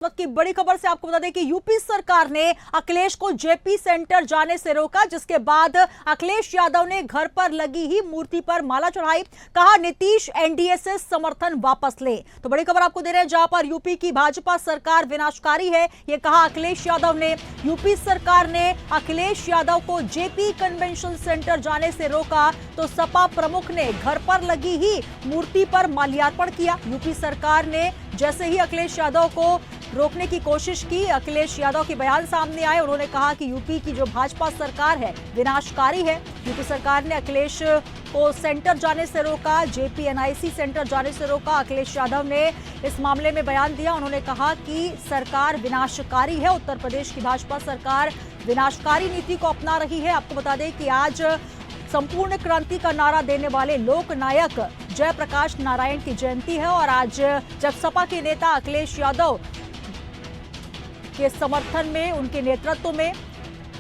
वक्त की बड़ी खबर से आपको बता दें कि यूपी सरकार ने अखिलेश को जेपी सेंटर जाने से रोका, जिसके बाद अखिलेश यादव ने घर पर लगी ही मूर्ति पर माला चढ़ाई। कहा नीतीश एनडीए से समर्थन वापस ले। तो बड़ी खबर आपको दे रहे हैं जहां पर यूपी की भाजपा सरकार विनाशकारी है, यह कहा अखिलेश यादव ने। यूपी सरकार ने अखिलेश यादव को जेपी कन्वेंशन सेंटर जाने से रोका तो सपा प्रमुख ने घर पर लगी ही मूर्ति पर माल्यार्पण किया। यूपी सरकार ने जैसे ही अखिलेश यादव को रोकने की कोशिश की, अखिलेश यादव के बयान सामने आए। उन्होंने कहा कि यूपी की जो भाजपा सरकार है विनाशकारी है। यूपी सरकार ने अखिलेश को सेंटर जाने से रोका, जेपी एनआईसी सेंटर जाने से रोका। अखिलेश यादव ने इस मामले में बयान दिया। उन्होंने कहा कि सरकार विनाशकारी है, उत्तर प्रदेश की भाजपा सरकार विनाशकारी नीति को अपना रही है। आपको बता दें कि आज संपूर्ण क्रांति का नारा देने वाले लोक नायक जयप्रकाश नारायण की जयंती है और आज जब सपा के नेता अखिलेश यादव के समर्थन में, उनके नेतृत्व में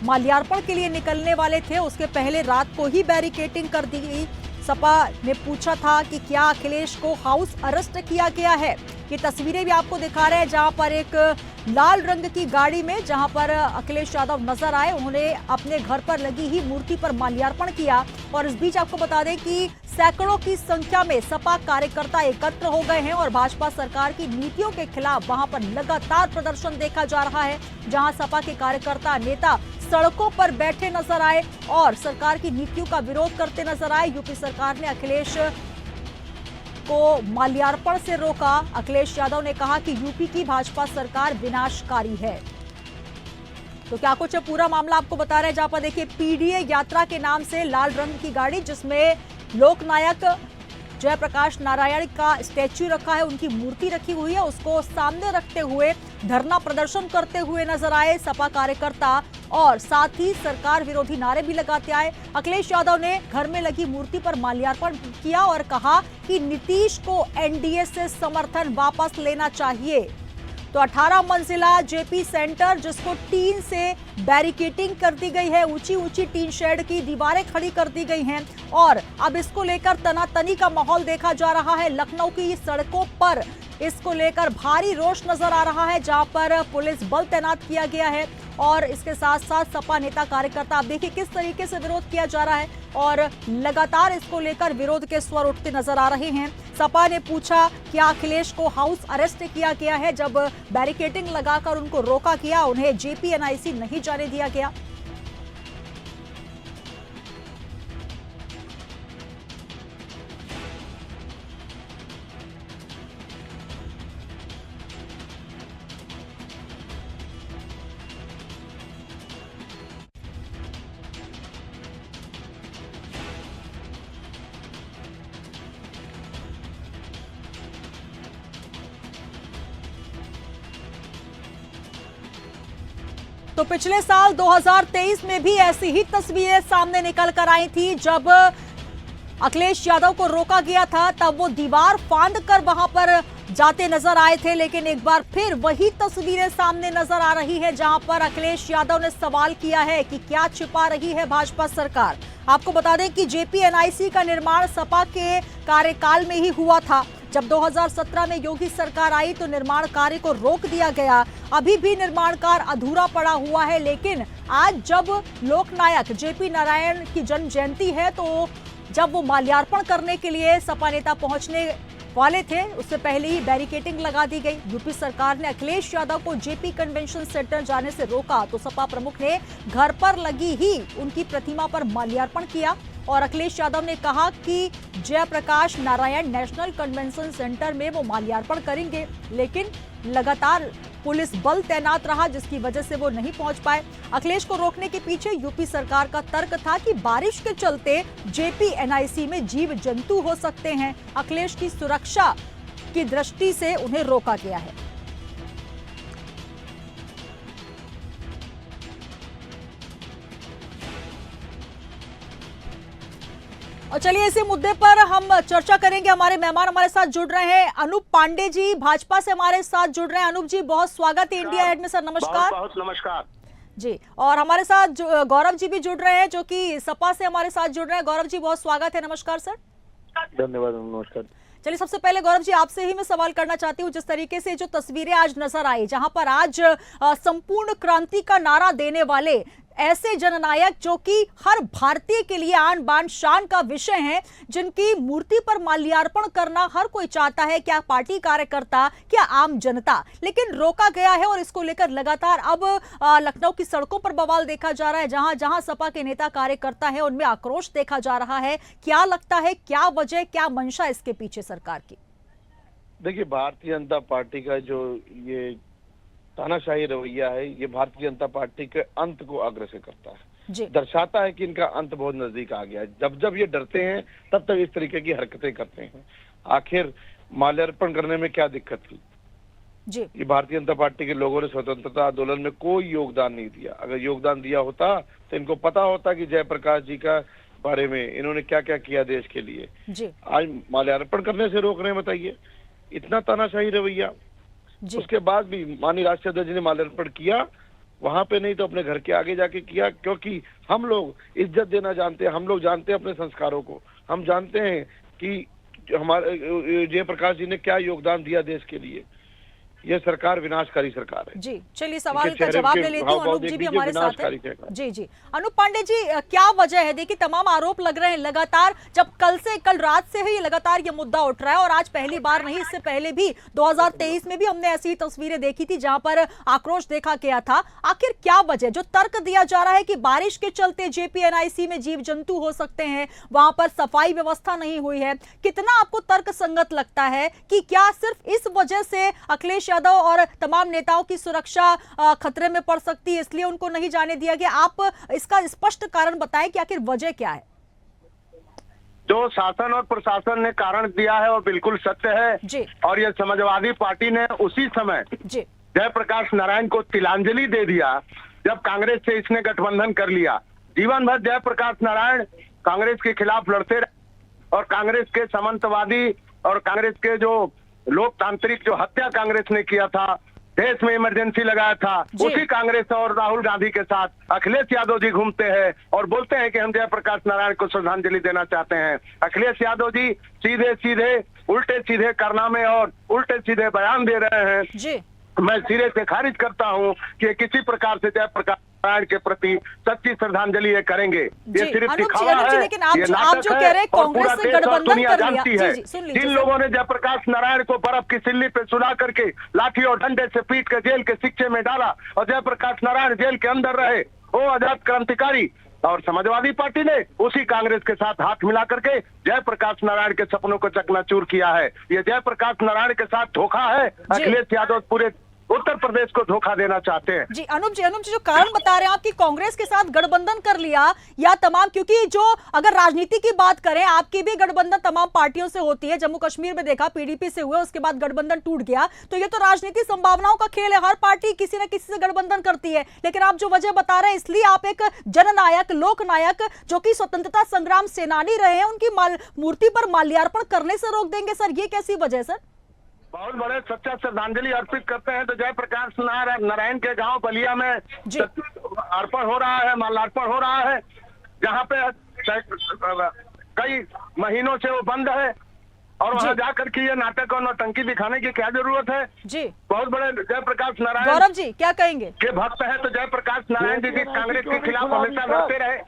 माल्यार्पण के लिए निकलने वाले थे, उसके पहले रात को ही बैरिकेडिंग कर दी गई। सपा ने पूछा था कि क्या अखिलेश को हाउस अरेस्ट किया गया है। ये तस्वीरें भी आपको दिखा रहे हैं जहां पर एक लाल रंग की गाड़ी में जहां पर अखिलेश यादव नजर आए, उन्होंने अपने घर पर लगी ही मूर्ति पर माल्यार्पण किया। और इस बीच आपको बता दें कि सैकड़ों की संख्या में सपा कार्यकर्ता एकत्र हो गए हैं और भाजपा सरकार की नीतियों के खिलाफ वहां पर लगातार प्रदर्शन देखा जा रहा है, जहां सपा के कार्यकर्ता नेता सड़कों पर बैठे नजर आए और सरकार की नीतियों का विरोध करते नजर आए। यूपी सरकार ने अखिलेश को माल्यार्पण से रोका। अखिलेश यादव ने कहा कि यूपी की भाजपा सरकार विनाशकारी है। तो क्या कुछ पूरा मामला आपको बता रहे हैं, जहां पर देखिए पीडीए यात्रा के नाम से लाल रंग की गाड़ी, जिसमें लोकनायक जयप्रकाश नारायण का स्टैच्यू रखा है, उनकी मूर्ति रखी हुई है, उसको सामने रखते हुए धरना प्रदर्शन करते हुए नजर आए सपा कार्यकर्ता और साथ ही सरकार विरोधी नारे भी लगाते आए। अखिलेश यादव ने घर में लगी मूर्ति पर माल्यार्पण किया और कहा कि नीतीश को एनडीए से समर्थन वापस लेना चाहिए। तो 18 मंजिला जेपी सेंटर, जिसको टीन से बैरिकेडिंग कर दी गई है, ऊंची ऊंची टीन शेड की दीवारें खड़ी कर दी गई हैं और अब इसको लेकर तनातनी का माहौल देखा जा रहा है। लखनऊ की सड़कों पर इसको लेकर भारी रोष नजर आ रहा है, जहां पर पुलिस बल तैनात किया गया है और इसके साथ साथ सपा नेता कार्यकर्ता, आप देखिए किस तरीके से विरोध किया जा रहा है और लगातार इसको लेकर विरोध के स्वर उठते नजर आ रहे हैं। सपा ने पूछा क्या अखिलेश को हाउस अरेस्ट किया गया है, जब बैरिकेडिंग लगाकर उनको रोका गया, उन्हें जेपी एनआईसी नहीं जाने दिया गया। तो पिछले साल 2023 में भी ऐसी ही तस्वीरें सामने निकल कर आई थी। जब अखिलेश यादव को रोका गया था तब वो दीवार फांद कर वहां पर जाते नजर आए थे, लेकिन एक बार फिर वही तस्वीरें सामने नजर आ रही है, जहां पर अखिलेश यादव ने सवाल किया है कि क्या छिपा रही है भाजपा सरकार। आपको बता दें कि जेपी एनआईसी का निर्माण सपा के कार्यकाल में ही हुआ था। जब 2017 में योगी सरकार आई तो निर्माण कार्य को रोक दिया गया। अभी भी निर्माण कार्य अधूरा पड़ा हुआ है, लेकिन आज जब लोकनायक जेपी नारायण की जन्म जयंती है तो जब वो माल्यार्पण करने के लिए सपा नेता पहुंचने वाले थे, उससे पहले ही बैरिकेडिंग लगा दी गई। यूपी सरकार ने अखिलेश यादव को जेपी कन्वेंशन सेंटर जाने से रोका तो सपा प्रमुख ने घर पर लगी ही उनकी प्रतिमा पर माल्यार्पण किया और अखिलेश यादव ने कहा कि Jayaprakash Narayan national convention centre में वो माल्यार्पण करेंगे, लेकिन लगातार पुलिस बल तैनात रहा, जिसकी वजह से वो नहीं पहुंच पाए। अखिलेश को रोकने के पीछे यूपी सरकार का तर्क था कि बारिश के चलते जेपी एनआईसी में जीव जंतु हो सकते हैं, अखिलेश की सुरक्षा की दृष्टि से उन्हें रोका गया है। और चलिए इसी मुद्दे पर हम चर्चा करेंगे। हमारे मेहमान हमारे साथ जुड़ रहे हैं, अनूप पांडे जी भाजपा से हमारे साथ जुड़ रहे हैं। अनूप जी बहुत स्वागत है इंडिया एड में सर, नमस्कार। बहुत नमस्कार जी। और हमारे साथ गौरव जी भी जुड़ रहे हैं जो कि सपा से हमारे साथ जुड़ रहे हैं। गौरव जी बहुत स्वागत है, नमस्कार सर। धन्यवाद, नमस्कार। चलिए, सबसे पहले गौरव जी आपसे ही मैं सवाल करना चाहती हूँ, जिस तरीके से जो तस्वीरें आज नजर आई, जहां पर आज संपूर्ण क्रांति का नारा देने वाले ऐसे जननायक जो कि हर भारतीय के लिए आन बान शान का विषय है, जिनकी मूर्ति पर माल्यार्पण करना हर कोई चाहता है, क्या पार्टी कार्यकर्ता, क्या आम जनता, लेकिन रोका गया है और इसको लेकर लगातार अब लखनऊ की सड़कों पर बवाल देखा जा रहा है। जहां जहां सपा के नेता कार्यकर्ता है उनमें आक्रोश देखा जा रहा है। क्या लगता है, क्या वजह, क्या मंशा इसके पीछे सरकार की? देखिए, भारतीय जनता पार्टी का जो ये तानाशाही रवैया है, ये भारतीय जनता पार्टी के अंत को अग्रसर करता है, दर्शाता है कि इनका अंत बहुत नजदीक आ गया है। जब जब ये डरते हैं तब तक इस तरीके की हरकतें करते हैं। आखिर माल्यार्पण करने में क्या दिक्कत थी? जी, ये भारतीय जनता पार्टी के लोगों ने स्वतंत्रता आंदोलन में कोई योगदान नहीं दिया। अगर योगदान दिया होता तो इनको पता होता कि जयप्रकाश जी का बारे में इन्होंने क्या क्या किया देश के लिए। जी, आज माल्यार्पण करने से रोक रहे हैं, बताइए, इतना तानाशाही रवैया। उसके बाद भी माननीय राष्ट्रीय अध्यक्ष ने माल्यार्पण किया, वहां पे नहीं तो अपने घर के आगे जाके किया, क्योंकि हम लोग इज्जत देना जानते हैं, हम लोग जानते हैं अपने संस्कारों को, हम जानते हैं कि हमारे जयप्रकाश जी ने क्या योगदान दिया देश के लिए। ये सरकार विनाशकारी सरकार है। जी, चलिए सवाल का जवाब ले लेती हूँ। अनूप जी भी हमारे साथ है। जी जी, अनूप पांडे जी, क्या वजह है? देखिए, तमाम आरोप लग रहे हैं लगातार, जब कल रात से ही लगातार ये मुद्दा उठ रहा है, और आज पहली बार नहीं, इससे पहले भी 2023 में भी हमने ऐसी तस्वीरें देखी थी जहां पर आक्रोश देखा गया था। आखिर क्या वजह? जो तर्क दिया जा रहा है कि बारिश के चलते जेपीएनआईसी में जीव जंतु हो सकते हैं, वहां पर सफाई व्यवस्था नहीं हुई है, कितना आपको तर्क संगत लगता है कि क्या सिर्फ इस वजह से अखिलेश यादव और तमाम नेताओं की सुरक्षा खतरे में पड़ सकती है, इसलिए उनको नहीं जाने दिया गया? आप इसका स्पष्ट कारण बताएं कि आखिर वजह क्या है? जो शासन और प्रशासन ने कारण दिया है वो बिल्कुल सत्य है जी। और ये समाजवादी पार्टी ने उसी समय जयप्रकाश नारायण को तिलांजलि दे दिया जब कांग्रेस से इसने गठबंधन कर लिया। जीवन भर जयप्रकाश नारायण कांग्रेस के खिलाफ लड़ते रहे और कांग्रेस के सामंतवादी और कांग्रेस के जो लोकतांत्रिक जो हत्या कांग्रेस ने किया था, देश में इमरजेंसी लगाया था, उसी कांग्रेस और राहुल गांधी के साथ अखिलेश यादव जी घूमते हैं और बोलते हैं कि हम जयप्रकाश नारायण को श्रद्धांजलि देना चाहते हैं। अखिलेश यादव जी सीधे सीधे उल्टे सीधे कारनामे और उल्टे सीधे बयान दे रहे हैं जी। मैं सिरे से खारिज करता हूं कि किसी प्रकार से जयप्रकाश नारायण के प्रति सच्ची श्रद्धांजलि ये करेंगे। ये सिर्फ दिखावा है, लेकिन आप जो कह रहे हैं कांग्रेस से गठबंधन कर लिया। जिन लोगों ने जयप्रकाश नारायण को बर्फ की सिल्ली पे सुला करके लाठी और डंडे से पीट कर जेल के शिक्षे में डाला और जयप्रकाश नारायण जेल के अंदर रहे, वो आजाद क्रांतिकारी, और समाजवादी पार्टी ने उसी कांग्रेस के साथ हाथ मिला करके जयप्रकाश नारायण के सपनों को चकनाचूर किया है। ये जयप्रकाश नारायण के साथ धोखा है। अखिलेश यादव पूरे उत्तर प्रदेश को धोखा देना चाहते हैं। जी, अनूप जी जो कारण बता रहे हैं आप कि कांग्रेस के साथ गठबंधन कर लिया या तमाम, क्योंकि जो अगर राजनीति की बात करें, आपकी भी गठबंधन तमाम पार्टियों से होती है। जम्मू कश्मीर में देखा, पीडीपी से हुआ, उसके बाद गठबंधन टूट गया, तो ये तो राजनीति संभावनाओं का खेल है। हर पार्टी किसी न किसी से गठबंधन करती है, लेकिन आप जो वजह बता रहे हैं, इसलिए आप एक जननायक, लोकनायक जो कि स्वतंत्रता संग्राम सेनानी रहे हैं, उनकी मूर्ति पर माल्यार्पण करने से रोक देंगे सर? ये कैसी वजह सर? बहुत बड़े सच्चा श्रद्धांजलि अर्पित करते हैं तो जयप्रकाश नारायण के गांव बलिया में अर्पण हो रहा है, माल्यार्पण हो रहा है, जहां पे कई महीनों से वो बंद है और वहां जाकर के ये नाटक और नौटंकी दिखाने की क्या जरूरत है जी? बहुत बड़े जयप्रकाश नारायण गौरव जी क्या कहेंगे के भक्त है, तो जयप्रकाश नारायण जी कांग्रेस के खिलाफ हमेशा लड़ते रहे,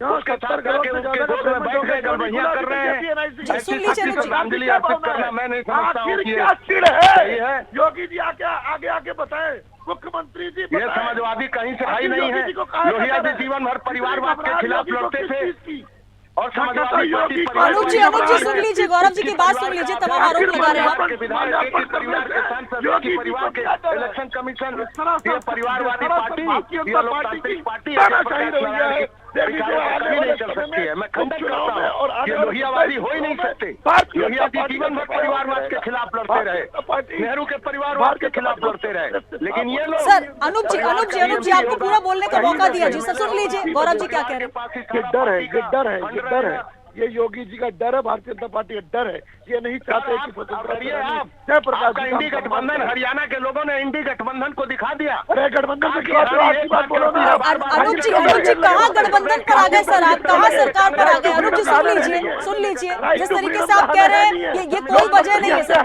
उसके साथ करके उनके गोद में बैठ गए, गड़बड़ियां कर रहे हैं। श्रद्धांजलि अर्पित करना मैं नहीं समझता हूँ कि सही है। योगी जी आगे बताएं, मुख्यमंत्री जी ये समाजवादी कहीं से आई नहीं है। लोहिया जी जीवन भर परिवारवाद के खिलाफ लड़ते थे और समाजवादी पार्टी। अनूप जी सुन लीजिए, गौरव जी की बात सुन लीजिए, तमाम आरोप लगा रहे हैं परिवार के इलेक्शन कमीशन, ये परिवारवादी पार्टी, ये लोकतांत्रिक पार्टी कभी नहीं चल सकती है। मैं खंडन करता हूँ, ये लोहियावादी हो ही नहीं सकते। लोहिया जी जीवन भर परिवारवाद के खिलाफ लड़ते रहे, नेहरू के परिवारवाद के खिलाफ लड़ते रहे, लेकिन ये लोग सर अनूप जी आपको पूरा बोलने का मौका दिया जी। सर सुन लीजिए गौरव जी क्या कह रहे हैं। डर है ये योगी जी का डर है, भारतीय जनता पार्टी का डर है। ये नहीं चाहते कि इंडी गठबंधन, हरियाणा के लोगों ने इंडी गठबंधन को दिखा दिया। अरे गठबंधन से क्या बात बोलो ना। अनूप जी कहाँ गठबंधन पर आ गए सर, आप कहाँ सरकार पर आ गए? अनूप जी सुन लीजिए जिस तरीके से आप कह रहे हैं ये कोई वजह नहीं है सर।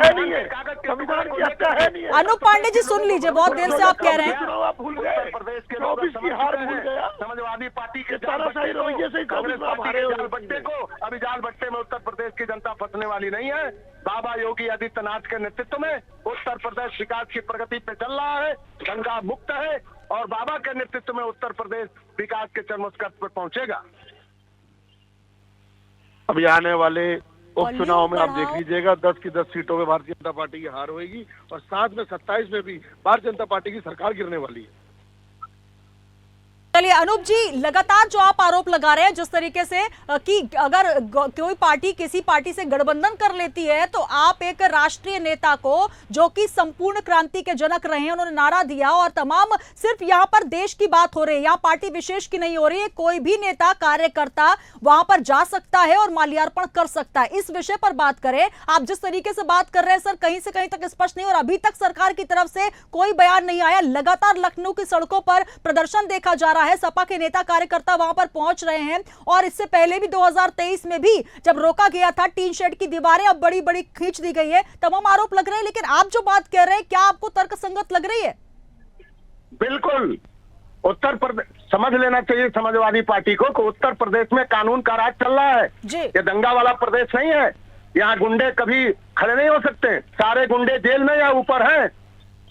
संविधान की हत्या है नहीं। अनूप पांडे जी सुन लीजिए, बहुत देर से आप कह रहे हैं। भूल गए, प्रदेश के 24 की हार भूल गया। समाजवादी पार्टी के तानाशाही रवैये से कांग्रेस पार्टी के जाल बट्टे को, अभी जाल बट्टे में उत्तर प्रदेश की जनता फंसने वाली नहीं है। बाबा योगी आदित्यनाथ के नेतृत्व में उत्तर प्रदेश विकास की प्रगति पे चल रहा है, गंगा मुक्त है, और बाबा के नेतृत्व में उत्तर प्रदेश विकास के चरमोत्कर्ष पर पहुंचेगा। अभी आने वाले उपचुनाव में आप देख लीजिएगा 10 की 10 सीटों में भारतीय जनता पार्टी की हार होगी, और साथ में 27 में भी भारतीय जनता पार्टी की सरकार गिरने वाली है। चलिए अनूप जी, लगातार जो आप आरोप लगा रहे हैं जिस तरीके से कि अगर कोई पार्टी किसी पार्टी से गठबंधन कर लेती है तो आप एक राष्ट्रीय नेता को, जो कि संपूर्ण क्रांति के जनक रहे हैं, उन्होंने नारा दिया, और तमाम सिर्फ यहाँ पर देश की बात हो रही है, यहाँ पार्टी विशेष की नहीं हो रही है, कोई भी नेता कार्यकर्ता वहां पर जा सकता है और माल्यार्पण कर सकता है। इस विषय पर बात करें, आप जिस तरीके से बात कर रहे हैं सर, कहीं से कहीं तक स्पष्ट नहीं, और अभी तक सरकार की तरफ से कोई बयान नहीं आया। लगातार लखनऊ की सड़कों पर प्रदर्शन देखा जा रहा है, सपा के नेता कार्यकर्ता वहां पर पहुंच रहे हैं, और इससे पहले भी 2023 में भी जब रोका गया था टीन शेड की दीवारें अब बड़ी बड़ी खींच दी गई है, तमाम आरोप लग रहे हैं। लेकिन आप जो बात कह रहे हैं, क्या आपको तर्कसंगत लग रही है? बिल्कुल, उत्तर प्रदेश समझ लेना चाहिए समाजवादी पार्टी को कि उत्तर प्रदेश में कानून का राज चल रहा है। ये दंगा वाला प्रदेश नहीं है, यहाँ गुंडे कभी खड़े नहीं हो सकते, सारे गुंडे जेल में या ऊपर हैं।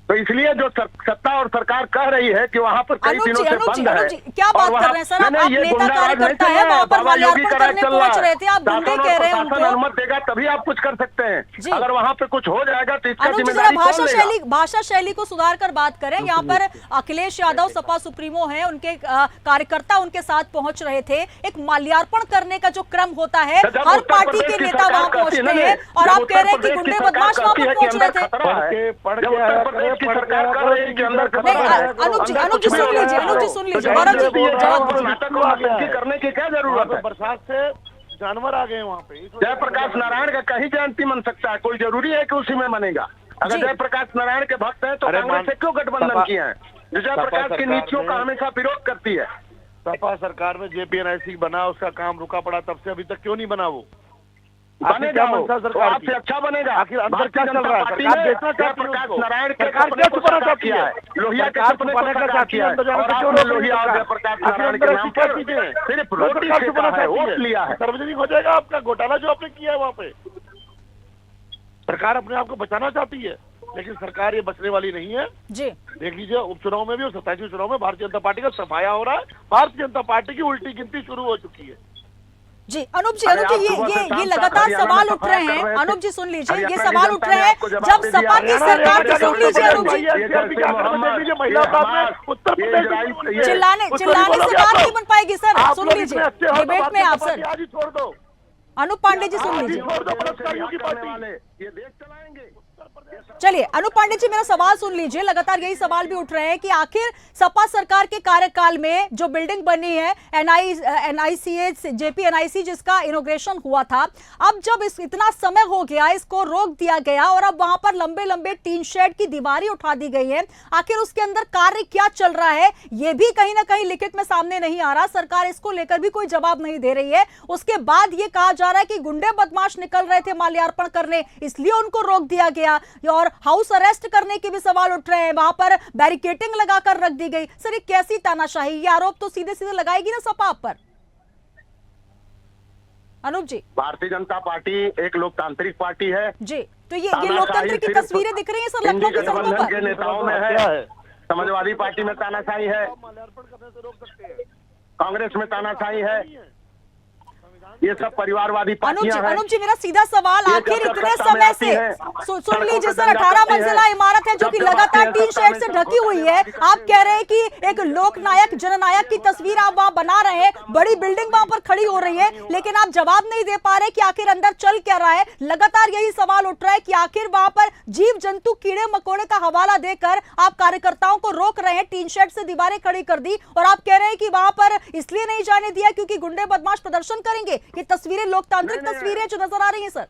तो इसलिए जो सत्ता और सरकार कह रही है कि वहाँ पर कई दिनों से बंद है। क्या बात कर रहे हैं सर, आप नेता कार्यकर्ता है, वहाँ पर माल्यार्पण करने पहुंच रहे थे, आप गुंडे कह रहे हैं उनको। अनुमति देगा तभी आप कुछ कर सकते हैं, अगर वहाँ पे कुछ हो जाएगा तो इसका जिम्मेदारी कौन लेगा? भाषा शैली को सुधार कर बात करें। यहाँ पर अखिलेश यादव सपा सुप्रीमो है, उनके कार्यकर्ता उनके साथ पहुंच रहे थे। एक माल्यार्पण करने का जो क्रम होता है, हर पार्टी के नेता वहाँ पहुंचते हैं, और आप कह रहे हैं कि गुंडे बदमाश वहाँ पर पहुंच रहे थे। सरकार कर रही है कि अंदर अनुप जी सुन लीजिए गौरव जी, करने की क्या जरूरत है? बरसात से जानवर आ गए वहाँ पे। जयप्रकाश नारायण का कहीं जयंती मन सकता है, कोई जरूरी है कि उसी में मनेगा? अगर जयप्रकाश नारायण के भक्त हैं तो कांग्रेस से क्यों गठबंधन किया है, जो जयप्रकाश की नीतियों का हमेशा विरोध करती है? सपा सरकार में JPNIC बना, उसका काम रुका पड़ा, तब से अभी तक क्यों नहीं बना? वो बनेगा, सरकार से अच्छा बनेगा। आखिर अंदर क्या चल रहा है? सरकार देखना चाहती है उसको। नारायण के सरकार क्या छुपाना चाहती है? लोहिया के सपने को साकार किया है, और आपने लोहिया और जयप्रकाश नारायण के नाम पर सिर्फ रोटी सेका है, वोट लिया है। सार्वजनिक हो जाएगा आपका घोटाला जो आपने किया है वहाँ पे। सरकार अपने आप को बचाना चाहती है, लेकिन सरकार ये बचने वाली नहीं है जी। देख लीजिए उपचुनाव में भी और 27वें चुनाव में भारतीय जनता पार्टी का सफाया हो रहा है। भारतीय जनता पार्टी की उल्टी गिनती शुरू हो चुकी है। जी अनुप जी ये लगातार सवाल उठ रहे हैं। अनुप जी सुन लीजिए, ये सवाल उठ रहे हैं जब सपा की सरकार की, सुन लीजिए अनुप जी, चिल्लाने से बात नहीं बन पाएगी सर, सुन लीजिए डिबेट में आप सर। छोड़ दो अनुप पांडे जी सुन लीजिए, चलिए अनुप पांडे जी मेरा सवाल सुन लीजिए। लगातार यही सवाल भी उठ रहे हैं कि आखिर सपा सरकार के कार्यकाल में जो बिल्डिंग बनी है NICH JPNIC जिसका इनॉग्रेशन हुआ था, अब जब इतना समय हो गया, इसको रोक दिया गया और अब वहां पर लंबे लंबे टीन शेड की दीवारें उठा दी गई है, आखिर उसके अंदर कार्य क्या चल रहा है ये भी कहीं ना कहीं लिखित में सामने नहीं आ रहा। सरकार इसको लेकर भी कोई जवाब नहीं दे रही है। उसके बाद ये कहा जा रहा है कि गुंडे बदमाश निकल रहे थे माल्यार्पण करने, इसलिए उनको रोक दिया गया, और हाउस अरेस्ट करने के भी सवाल उठ रहे हैं, वहां पर बैरिकेडिंग लगाकर रख दी गई। सर ये कैसी तानाशाही? ये आरोप तो सीधे सीधे लगाएगी ना सपा पर। अनुप जी, भारतीय जनता पार्टी एक लोकतांत्रिक पार्टी है जी, तो ये लोकतंत्र की तस्वीरें दिख रही है सर लखनऊ की सड़कों पर। के नेताओं में है, समाजवादी पार्टी में तानाशाही है, कांग्रेस में तानाशाही है, ये सब परिवारवादी पार्टियां हैं। अनुप जी मेरा सीधा सवाल, आखिर इतने समय से सुन लीजिए सर, 18 मंजिला इमारत है जो कि लगातार टीन शेड से ढकी हुई है, आप कह रहे हैं कि एक लोकनायक जननायक की तस्वीर आप वहां बना रहे हैं, बड़ी बिल्डिंग वहां पर खड़ी हो रही है, लेकिन आप जवाब नहीं दे पा रहे कि आखिर अंदर चल क्या रहा है। लगातार यही सवाल उठ रहा है कि आखिर वहां पर जीव जंतु कीड़े मकोड़े का हवाला देकर आप कार्यकर्ताओं को रोक रहे हैं, टीन शेड से दीवारें खड़ी कर दी, और आप कह रहे हैं कि वहां पर इसलिए नहीं जाने दिया क्योंकि गुंडे बदमाश प्रदर्शन करेंगे। करेंगे? ये तस्वीरें लोकतांत्रिक तस्वीरें जो नजर आ रही है सर।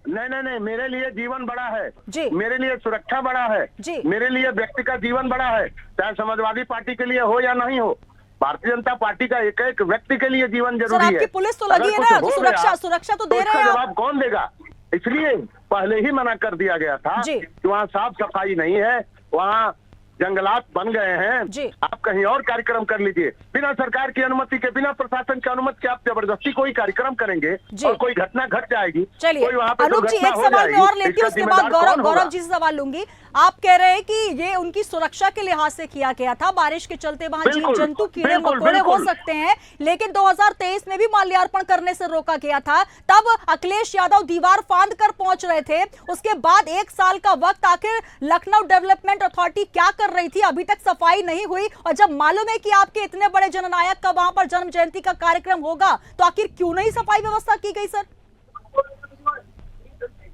नहीं, मेरे लिए जीवन बड़ा है जी, मेरे लिए सुरक्षा बड़ा है जी, मेरे लिए व्यक्ति का जीवन बड़ा है, चाहे समाजवादी पार्टी के लिए हो या नहीं हो। भारतीय जनता पार्टी का एक एक व्यक्ति के लिए जीवन जरूरी है। आपकी पुलिस तो लगी है ना, तो सुरक्षा तो दे रहे हैं। जवाब कौन देगा? इसलिए पहले ही मना कर दिया गया था कि वहाँ साफ सफाई नहीं है, वहाँ जंगलात बन गए हैं, आप कहीं और कार्यक्रम कर लीजिए। बिना सरकार की अनुमति के, बिना प्रशासन की अनुमति के आप जबरदस्ती कोई कार्यक्रम करेंगे और कोई घटना घट जाएगी। चलिए अनूप जी, एक सवाल मैं और लेती हूँ, उसके बाद गौरव जी से सवाल लूंगी। आप कह रहे हैं कि ये उनकी सुरक्षा के लिहाज से किया गया था, बारिश के चलते वहाँ जीव जंतु कीड़े मकोड़े हो सकते हैं, लेकिन 2023 में भी माल्यार्पण करने से रोका गया था। तब अखिलेश यादव दीवार फांद कर पहुंच रहे थे। उसके बाद 1 साल का वक्त आखिर लखनऊ डेवलपमेंट अथॉरिटी क्या कर रही थी? अभी तक सफाई नहीं हुई, और जब मालूम है कि आपके इतने बड़े जननायक का वहां पर जन्म जयंती का कार्यक्रम होगा, तो आखिर क्यों नहीं सफाई व्यवस्था की गई सर?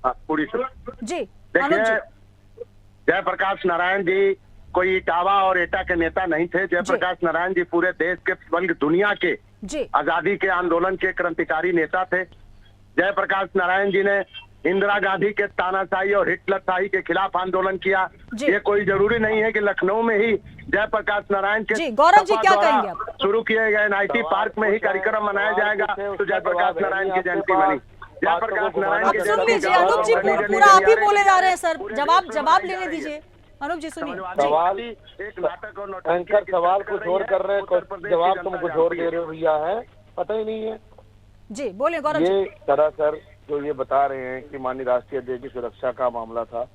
पूरी जी, देखिए, जयप्रकाश नारायण जी कोई इटावा और एटा के नेता नहीं थे। जयप्रकाश नारायण जी पूरे देश के बल्कि दुनिया के आजादी के आंदोलन के क्रांतिकारी नेता थे। जयप्रकाश नारायण जी ने इंदिरा गांधी के तानाशाही और हिटलरशाही के खिलाफ आंदोलन किया। ये कोई जरूरी नहीं है कि लखनऊ में ही जयप्रकाश नारायण के गौरव जी क्या कहेंगे? शुरू किए गए नाइटी पार्क में ही कार्यक्रम मनाया जाएगा तो जयप्रकाश नारायण की जयंती बनी। जयप्रकाश नारायण की सुन लीजिए अनूप जी, पूरा आप ही बोले जा रहे हैं सर, जवाब लेने दीजिए। अनूप जी सुनिए। सवाल एक नाटक और एंकर सवाल कुछ और कर रहे हैं, जवाब तुम कुछ और दे रहे हो भैया, है पता ही नहीं है। जी बोले गौरव जी। ये सरासर जो ये बता रहे हैं कि माननीय राष्ट्रीय अध्यक्ष की सुरक्षा का मामला था,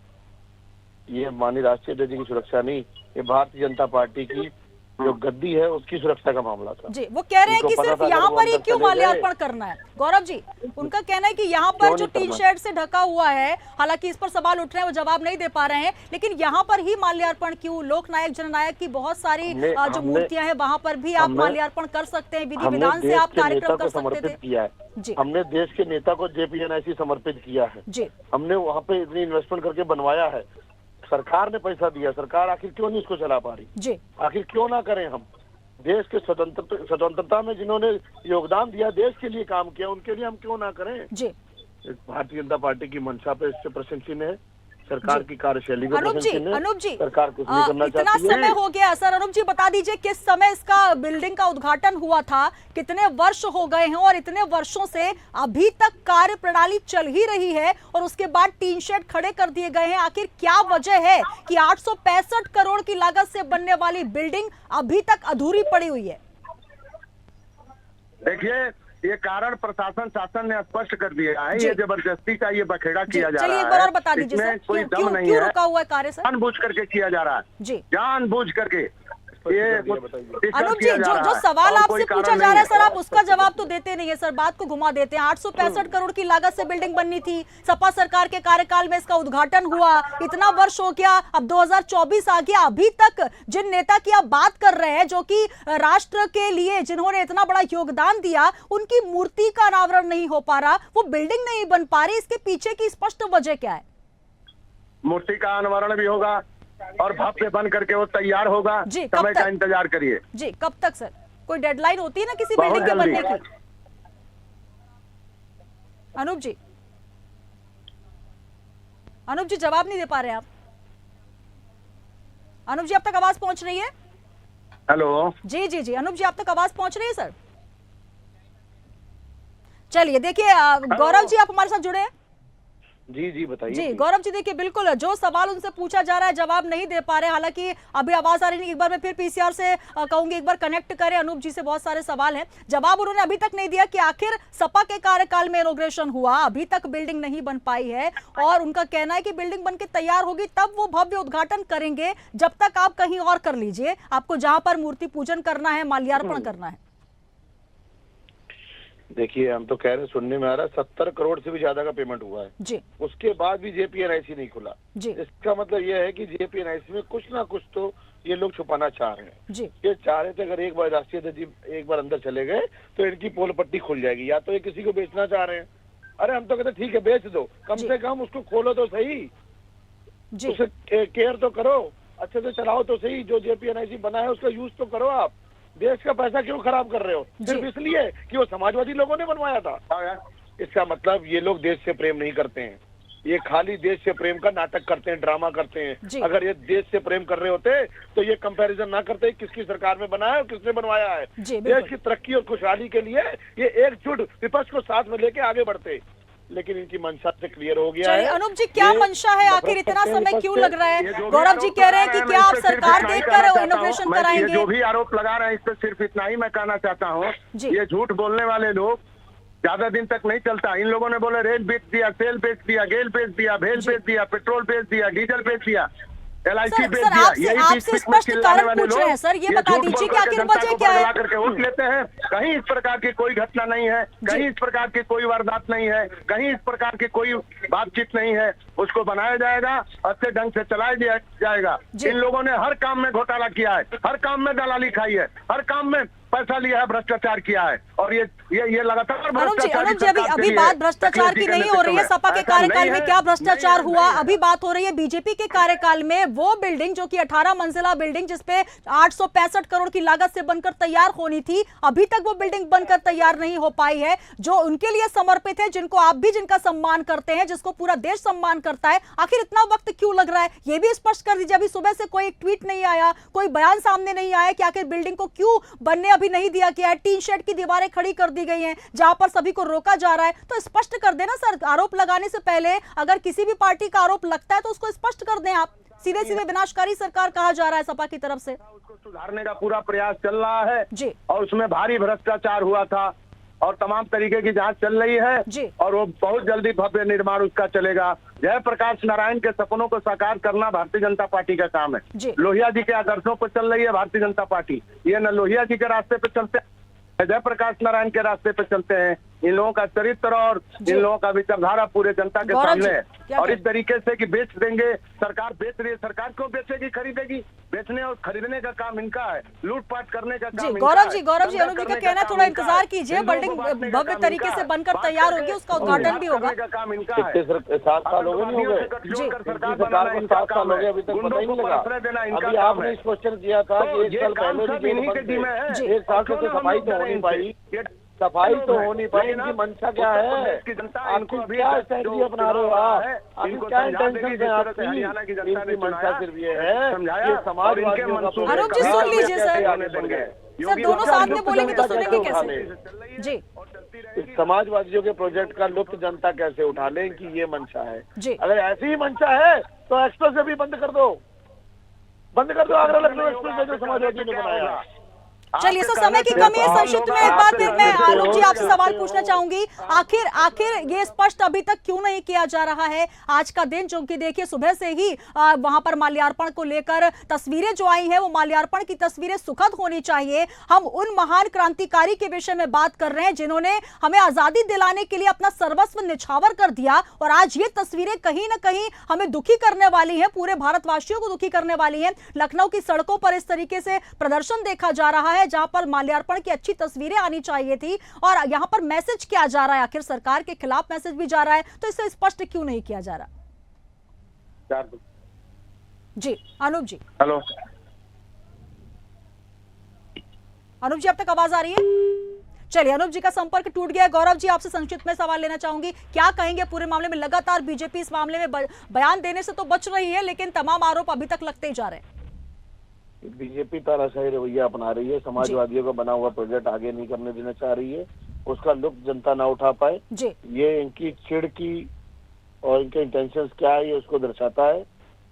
ये माननीय राष्ट्रीय अध्यक्ष की सुरक्षा नहीं, ये भारतीय जनता पार्टी की जो गद्दी है उसकी सुरक्षा का मामला था। जी, वो कह रहे हैं कि सिर्फ यहाँ पर ही क्यों माल्यार्पण करना है? गौरव जी, उनका कहना है कि यहाँ पर जो टीन शेड से ढका हुआ है, हालांकि इस पर सवाल उठ रहे हैं, वो जवाब नहीं दे पा रहे हैं, लेकिन यहाँ पर ही माल्यार्पण क्यों? लोकनायक जननायक की बहुत सारी जो मूर्तियां हैं वहाँ पर भी आप माल्यार्पण कर सकते हैं, विधि विधान से आप कार्यक्रम कर सकते थे। किया है हमने, देश के नेता को JPNIC समर्पित किया है जी, हमने वहाँ पे इतनी इन्वेस्टमेंट करके बनवाया है, सरकार ने पैसा दिया, सरकार आखिर क्यों नहीं इसको चला पा रही जी? आखिर क्यों ना करें हम? देश के स्वतंत्रता में जिन्होंने योगदान दिया, देश के लिए काम किया, उनके लिए हम क्यों ना करें जी? भारतीय जनता पार्टी की मंशा पे इससे प्रशंसनीय है, सरकार की कार्यशैली पे प्रशंसनीय है। अनूप जी, सरकार कुछ नहीं करना चाहती है। इतना समय हो गया सर, अनूप जी बता दीजिए किस समय इसका बिल्डिंग का उद्घाटन हुआ था, कितने वर्ष हो गए हैं, और इतने वर्षों से अभी तक कार्य प्रणाली चल ही रही है और उसके बाद टीन शेड खड़े कर दिए गए हैं। आखिर क्या वजह है कि 865 करोड़ की लागत से बनने वाली बिल्डिंग अभी तक अधूरी पड़ी हुई है? देखिए, ये कारण प्रशासन शासन ने स्पष्ट कर दिया है, ये जबरदस्ती का ये बखेड़ा किया जा रहा है। चलिए एक बार और बता दीजिए सर, क्यों रुका हुआ है कार्य सर? जानबूझ करके किया जा रहा है जी, जानबूझ करके। ये अनूप जी, जो सवाल आपसे पूछा जा रहा है सर, आप उसका जवाब तो देते नहीं है सर, बात को घुमा देते हैं। 865 करोड़ की लागत से बिल्डिंग बननी थी, सपा सरकार के कार्यकाल में इसका उद्घाटन हुआ, इतना वर्ष हो गया, अब 2024 आ गया, अभी तक जिन नेता की आप बात कर रहे हैं, जो कि राष्ट्र के लिए जिन्होंने इतना बड़ा योगदान दिया, उनकी मूर्ति का अनावरण नहीं हो पा रहा, वो बिल्डिंग नहीं बन पा रही, इसके पीछे की स्पष्ट वजह क्या है? मूर्ति का अनावरण भी होगा और भव्य बन करके वो तैयार होगा जी, समय का इंतजार करिए जी। कब तक सर? कोई डेडलाइन होती है ना किसी बिल्डिंग के बनने की? अनूप जी, अनूप जी जवाब नहीं दे पा रहे आप। अनूप जी, अब तक आवाज पहुंच रही है? हेलो जी जी जी, अनूप जी आप तक आवाज पहुंच रही है सर? चलिए देखिए, गौरव जी आप हमारे साथ जुड़े हैं। जी जी बताइए। जी गौरव जी, देखिए बिल्कुल जो सवाल उनसे पूछा जा रहा है जवाब नहीं दे पा रहे, हालांकि अभी आवाज आ रही नहीं, एक बार मैं फिर PCR से कहूंगी एक बार कनेक्ट करें। अनूप जी से बहुत सारे सवाल हैं, जवाब उन्होंने अभी तक नहीं दिया कि आखिर सपा के कार्यकाल में इनॉग्रेशन हुआ, अभी तक बिल्डिंग नहीं बन पाई है, और उनका कहना है कि बिल्डिंग बनके तैयार होगी तब वो भव्य उद्घाटन करेंगे, जब तक आप कहीं और कर लीजिए, आपको जहां पर मूर्ति पूजन करना है, माल्यार्पण करना है। देखिए, हम तो कह रहे, सुनने में आ रहा है 70 करोड़ से भी ज्यादा का पेमेंट हुआ है जी, उसके बाद भी JPNIC नहीं खुला जी। इसका मतलब यह है कि JPNIC में कुछ ना कुछ तो ये लोग छुपाना चाह रहे हैं जी। ये चाह रहे थे अगर एक बार राष्ट्रीय अध्यक्ष एक बार अंदर चले गए तो इनकी पोल पट्टी खुल जाएगी, या तो ये किसी को बेचना चाह रहे हैं। अरे हम तो कहते ठीक है बेच दो, कम से कम उसको खोलो तो सही जी, उसे केयर तो करो, अच्छे से चलाओ तो सही, जो JPNIC बना है उसका यूज तो करो आप। देश का पैसा क्यों खराब कर रहे हो? सिर्फ इसलिए कि वो समाजवादी लोगों ने बनवाया था। इसका मतलब ये लोग देश से प्रेम नहीं करते हैं, ये खाली देश से प्रेम का नाटक करते हैं, ड्रामा करते हैं। अगर ये देश से प्रेम कर रहे होते तो ये कंपैरिजन ना करते किसकी सरकार में बना है और किसने बनवाया है। देश की तरक्की और खुशहाली के लिए ये एकजुट विपक्ष को साथ में लेके आगे बढ़ते, लेकिन इनकी मंशा से क्लियर हो गया है। अनूप जी, क्या मंशा है? आखिर इतना समय क्यों लग रहा है? गौरव जी कह रहे हैं कि क्या आप सरकार देखकर इनोग्रेशन कराएंगे? जो भी आरोप लगा रहे हैं इस पर सिर्फ इतना ही मैं कहना चाहता हूँ, ये झूठ बोलने वाले लोग ज्यादा दिन तक नहीं चलता। इन लोगों ने बोले रेल बेच दिया, तेल बेच दिया, गेल बेच दिया, भेल बेच दिया, पेट्रोल बेच दिया, डीजल बेच दिया, LIC बेच दिया। यही आपसे स्पष्ट कारण पूछ रहे हैं सर, ये बता दीजिए कि आखिर वजह क्या है? करके वोट लेते हैं। कहीं इस प्रकार की कोई घटना नहीं है, कहीं इस प्रकार की कोई वारदात नहीं है, कहीं इस प्रकार की कोई बातचीत नहीं है। उसको बनाया जाएगा, अच्छे ढंग से चलाया जाएगा। इन लोगों ने हर काम में घोटाला किया है, हर काम में दलाली खाई है, हर काम में पैसा लिया है, भ्रष्टाचार किया है, और ये लगातार भ्रष्टाचार। अभी बात भ्रष्टाचार की नहीं हो रही है। सपा के कार्यकाल में क्या भ्रष्टाचार हुआ, अभी बात हो रही है बीजेपी के कार्यकाल में। वो बिल्डिंग जो कि 18 मंजिला बिल्डिंग जिसपे 865 करोड़ की लागत से बनकर तैयार होनी थी, अभी तक वो बिल्डिंग बनकर तैयार नहीं हो पाई है, जो उनके लिए समर्पित है, जिनको आप भी जिनका सम्मान करते हैं, जिसको पूरा देश सम्मान करता है। आखिर इतना वक्त क्यों लग रहा है, ये भी स्पष्ट कर दीजिए। अभी सुबह से कोई ट्वीट नहीं आया, कोई बयान सामने नहीं आया कि आखिर बिल्डिंग को क्यों बनने भी नहीं दिया गया है। टीन शेड की दीवारें खड़ी कर दी गई हैं जहां पर सभी को रोका जा रहा है। तो स्पष्ट कर देना सर, आरोप लगाने से पहले अगर किसी भी पार्टी का आरोप लगता है तो उसको स्पष्ट कर दें। आप सीधे सीधे विनाशकारी सरकार कहा जा रहा है सपा की तरफ से। उसको सुधारने का पूरा प्रयास चल रहा है जी, और उसमें भारी भ्रष्टाचार हुआ था और तमाम तरीके की जांच चल रही है जी, और वो बहुत जल्दी भव्य निर्माण उसका चलेगा। जयप्रकाश नारायण के सपनों को साकार करना भारतीय जनता पार्टी का काम है। लोहिया जी के आदर्शों पर चल रही है भारतीय जनता पार्टी। ये न लोहिया जी के रास्ते पे चलते हैं, जयप्रकाश नारायण के रास्ते पे चलते हैं। इन लोगों का चरित्र और इन लोगों का विचारधारा पूरे जनता के सामने है। और इस तरीके से कि बेच देंगे, सरकार बेच रही है, सरकार क्यों बेचेगी, खरीदेगी? बेचने और खरीदने का काम इनका है, लूटपाट करने का काम इनका है। गौरव जी अनूप जी का कहना, थोड़ा इंतजार कीजिए, बिल्डिंग भव्य तरीके से बनकर तैयार होगी, उसका उद्घाटन भी होगा। काम इनका है। 7 साल हो गए, सरकार बनाना इनका काम है, अभी तक पता ही नहीं लगा। आश्रय देना इनका अभी काम आपने है। क्वेश्चन किया था कि 1 साल पहले इन्हीं के जिम्मे है। 1 साल से तो सफाई तो हो नहीं पाई, सफाई तो हो नहीं पाई। इनकी मंशा क्या है? आपको क्या स्ट्रैटेजी अपना रहे हो आप? आपकी क्या इंटेंशन है आपकी? इनकी मंशा सिर्फ ये है कि समाजवादियों का। अनूप जी सुन लीजिए सर, दोनों साथ में बोलेंगे तो सुनेंगे कैसे? जी, इस समाजवादियों के प्रोजेक्ट का लुत्फ जनता कैसे उठा ले, कि ये मंशा है। अगर ऐसी ही मंशा है तो एक्सप्रेस वे भी बंद कर दो, आगरा लखनऊ एक्सप्रेस वे जो समाजवादियों ने बनाया। चलिए सर, समय की कमी है, संक्षिप्त में एक बार फिर मैं आलोक जी आपसे सवाल पूछना चाहूंगी। आखिर ये स्पष्ट अभी तक क्यों नहीं किया जा रहा है? आज का दिन जो कि देखिए सुबह से ही वहां पर माल्यार्पण को लेकर तस्वीरें जो आई हैं, वो माल्यार्पण की तस्वीरें सुखद होनी चाहिए। हम उन महान क्रांतिकारी के विषय में बात कर रहे हैं जिन्होंने हमें आजादी दिलाने के लिए अपना सर्वस्व निछावर कर दिया, और आज ये तस्वीरें कहीं ना कहीं हमें दुखी करने वाली हैं, पूरे भारतवासियों को दुखी करने वाली हैं। लखनऊ की सड़कों पर इस तरीके से प्रदर्शन देखा जा रहा है जहां पर माल्यार्पण की अच्छी तस्वीरें आनी चाहिए थी, और यहां पर मैसेज क्या जा रहा है? आखिर सरकार के खिलाफ मैसेज भी जा रहा है, तो इसे स्पष्ट क्यों नहीं किया जा रहा? जी अनूप जी। हेलो अनूप जी, अब तक आवाज आ रही है? चलिए, अनूप जी का संपर्क टूट गया है। गौरव जी आपसे संक्षिप्त में सवाल लेना चाहूंगी, क्या कहेंगे पूरे मामले में? लगातार बीजेपी इस मामले में बयान देने से तो बच रही है, लेकिन तमाम आरोप अभी तक लगते ही जा रहे हैं। बीजेपी तानाशाही रवैया अपना रही है, समाजवादियों का बना हुआ प्रोजेक्ट आगे नहीं करने देना चाह रही है, उसका लुत्फ जनता ना उठा पाए। ये इनकी चिढ़ की और इनके इंटेंशंस क्या है ये उसको दर्शाता है।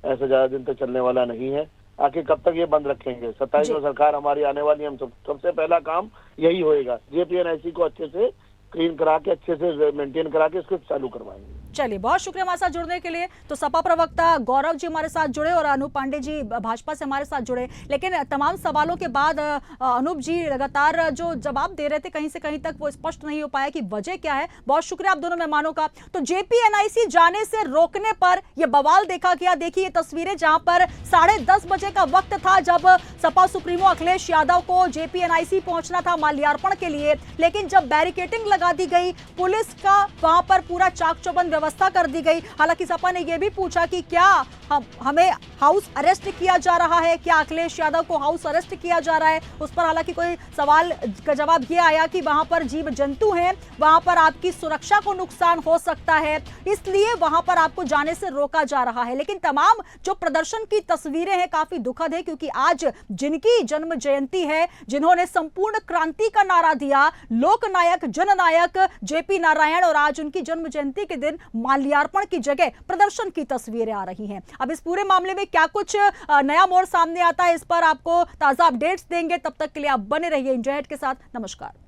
ऐसा ज्यादा दिन तक चलने वाला नहीं है। आखिर कब तक ये बंद रखेंगे? 27 में सरकार हमारी आने वाली, हम सबसे पहला काम यही होएगा, JPNIC को अच्छे से क्लीन करा के, अच्छे से मेंटेन करा के इसको चालू करवाएंगे। चलिए, बहुत शुक्रिया हमारे साथ जुड़ने के लिए। तो सपा प्रवक्ता गौरव जी हमारे साथ जुड़े और अनूप पांडे जी भाजपा से हमारे साथ जुड़े। लेकिन तमाम सवालों के बाद अनूप जी लगातार जो जवाब दे रहे थे, कहीं से कहीं तक वो स्पष्ट नहीं हो पाया कि वजह क्या है। बहुत शुक्रिया आप दोनों मेहमानों का। तो JPNIC जाने से रोकने पर यह बवाल देखा गया। देखिए ये तस्वीरें जहां पर 10:30 बजे का वक्त था जब सपा सुप्रीमो अखिलेश यादव को JPNIC पहुंचना था माल्यार्पण के लिए, लेकिन जब बैरिकेडिंग लगा दी गई, पुलिस का वहां पर पूरा चाक चौबंद व्यवस्था कर दी गई। हालांकि सपा ने यह भी पूछा कि क्या हमें हाउस अरेस्ट किया जा रहा है, क्या अखिलेश यादव को हाउस अरेस्ट किया जा रहा है। उस पर हालांकि कोई सवाल का जवाब ये आया कि वहां पर जीव जंतु हैं, वहां पर आपकी सुरक्षा को नुकसान हो सकता है, इसलिए वहां पर आपको जाने से रोका जा रहा है। लेकिन तमाम जो प्रदर्शन की तस्वीरें हैं काफी दुखद है, क्योंकि आज जिनकी जन्म जयंती है, जिन्होंने संपूर्ण क्रांति का नारा दिया, लोकनायक जननायक जेपी नारायण, और आज उनकी जन्म जयंती के दिन माल्यार्पण की जगह प्रदर्शन की तस्वीरें आ रही हैं। अब इस पूरे मामले में क्या कुछ नया मोड़ सामने आता है, इस पर आपको ताजा अपडेट्स देंगे। तब तक के लिए आप बने रहिए इंडिया हिट के साथ। नमस्कार।